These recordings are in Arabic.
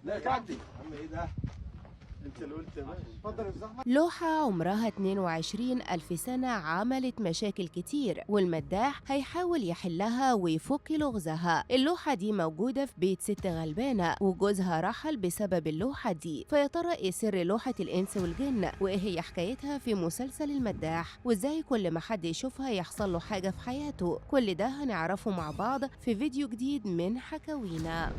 لا تعدي عم ايه ده؟ انت اللي قلت يا باشا اتفضل يا زحمه. لوحة عمرها 22 ألف سنة عملت مشاكل كتير، والمداح هيحاول يحلها ويفك لغزها. اللوحة دي موجودة في بيت ست غلبانة، وجوزها رحل بسبب اللوحة دي. فيا ترى ايه سر لوحة الإنس والجن؟ وايه هي حكايتها في مسلسل المداح؟ وازاي كل ما حد يشوفها يحصل له حاجة في حياته؟ كل ده هنعرفه مع بعض في فيديو جديد من حكاوينا.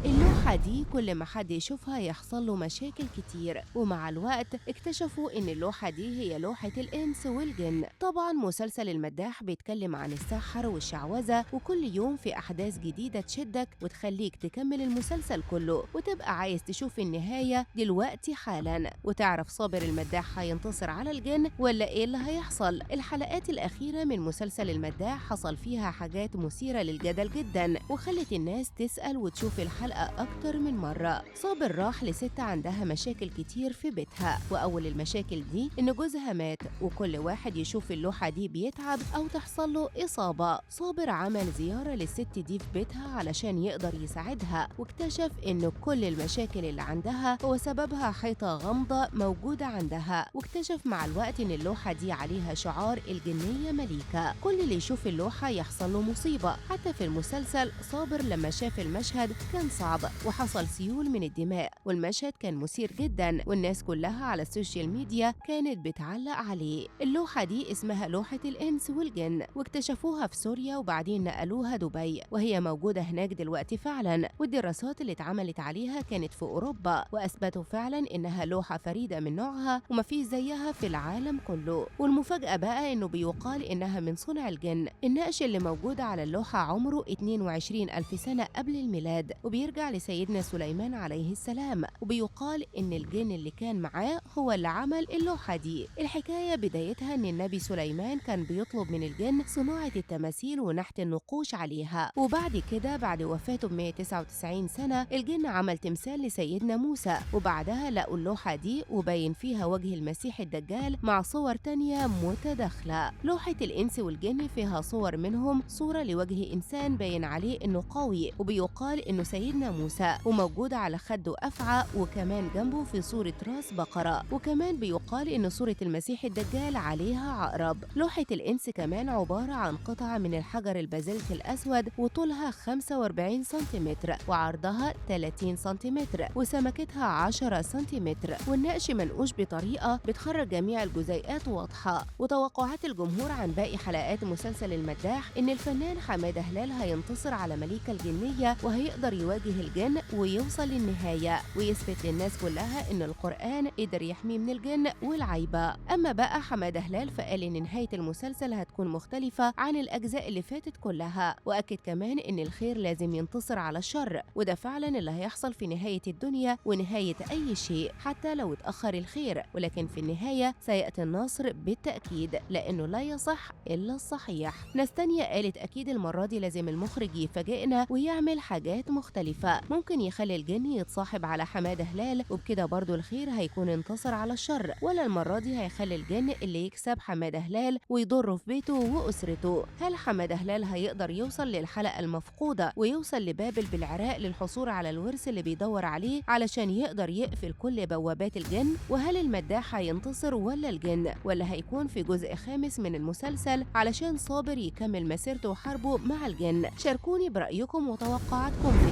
اللوحة دي كل ما حد يشوفها يحصل له مشاكل كتير، ومع الوقت اكتشفوا ان اللوحة دي هي لوحة الإنس والجن. طبعا مسلسل المداح بيتكلم عن السحر والشعوذة، وكل يوم في أحداث جديدة تشدك وتخليك تكمل المسلسل كله وتبقى عايز تشوف النهاية دلوقتي حالا، وتعرف صابر المداح هينتصر على الجن ولا ايه اللي هيحصل. الحلقات الأخيرة من مسلسل المداح حصل فيها حاجات مثيرة للجدل جدا، وخلت الناس تسأل وتشوف الحلقة أكتر من مرة. صابر راح لست عندها مشاكل كتير في بيتها، وأول المشاكل دي إن جوزها مات، وكل واحد يشوف اللوحة دي بيتعب أو تحصل له إصابة. صابر عمل زيارة للست دي في بيتها علشان يقدر يساعدها، واكتشف إن كل المشاكل اللي عندها هو سببها حيطة غامضة موجودة عندها، واكتشف مع الوقت إن اللوحة دي عليها شعار الجنية مليكة. كل اللي يشوف اللوحة يحصل له مصيبة. حتى في المسلسل صابر لما شاف المشهد كان صعب، وحصل سيول من الدماء، والمشهد كان مثير جدا، والناس كلها على السوشيال ميديا كانت بتعلق عليه. اللوحة دي اسمها لوحة الإنس والجن، واكتشفوها في سوريا وبعدين نقلوها دبي، وهي موجودة هناك دلوقتي فعلا. والدراسات اللي اتعملت عليها كانت في أوروبا، وأثبتوا فعلا إنها لوحة فريدة من نوعها ومفيش زيها في العالم كله. والمفاجأة بقى إنه بيقال إنها من صنع الجن. النقش اللي موجود على اللوحة عمره 22 ألف سنة قبل الميلاد، وبيرجع لسيدنا سليمان عليه السلام، وبيقال إن الجن اللي كان معاه هو اللي عمل اللوحة دي. الحكاية بدايتها إن النبي سليمان كان بيطلب من الجن صناعة التماثيل ونحت النقوش عليها، وبعد كده بعد وفاته ب 199 سنة الجن عمل تمثال لسيدنا موسى، وبعدها لقوا اللوحة دي وباين فيها وجه المسيح الدجال مع صور تانية متداخلة. لوحة الإنس والجن فيها صور، منهم صورة لوجه إنسان باين عليه إنه قوي، وبيقال إنه سيدنا موسى، وموجود على خده أفعى، وكمان جنبه في صورة راس بقرة، وكمان بيقال إن صورة المسيح الدجال عليها عقرب. لوحة الإنس كمان عبارة عن قطعة من الحجر البازلت الأسود، وطولها 45 سنتيمتر وعرضها 30 سنتيمتر وسمكتها 10 سنتيمتر، والنقش منقوش بطريقة بتخرج جميع الجزيئات واضحة. وتوقعات الجمهور عن باقي حلقات مسلسل المداح إن الفنان حمادة هلال هينتصر على مليكة الجنية، وهيقدر يواجه الجن ويوصل للنهاية، ويثبت للناس كلها إن القرآن قدر يحميه من الجن والعيبة. أما بقى حمادة هلال فقال إن نهاية المسلسل هتكون مختلفة عن الأجزاء اللي فاتت كلها، وأكد كمان إن الخير لازم ينتصر على الشر، وده فعلا اللي هيحصل في نهاية الدنيا ونهاية أي شيء حتى لو اتأخر الخير، ولكن في النهاية سيأتي النصر بالتأكيد، لأنه لا يصح إلا الصحيح. ناس تانية قالت أكيد المرة دي لازم المخرج يفاجئنا ويعمل حاجات مختلفة، ممكن يخلي الجن يتصاحب على حمادة هلال، وبكده برضو الخير هيكون انتصر على الشر، ولا المرة دي هيخلي الجن اللي يكسب حمادة هلال ويضره في بيته وأسرته. هل حمادة هلال هيقدر يوصل للحلقة المفقودة ويوصل لبابل بالعراق للحصول على الورث اللي بيدور عليه علشان يقدر يقفل كل بوابات الجن؟ وهل المداح هينتصر ولا الجن؟ ولا هيكون في جزء خامس من المسلسل علشان صابر يكمل مسيرته وحربه مع الجن؟ شاركوني برأيكم وتوقعاتكم في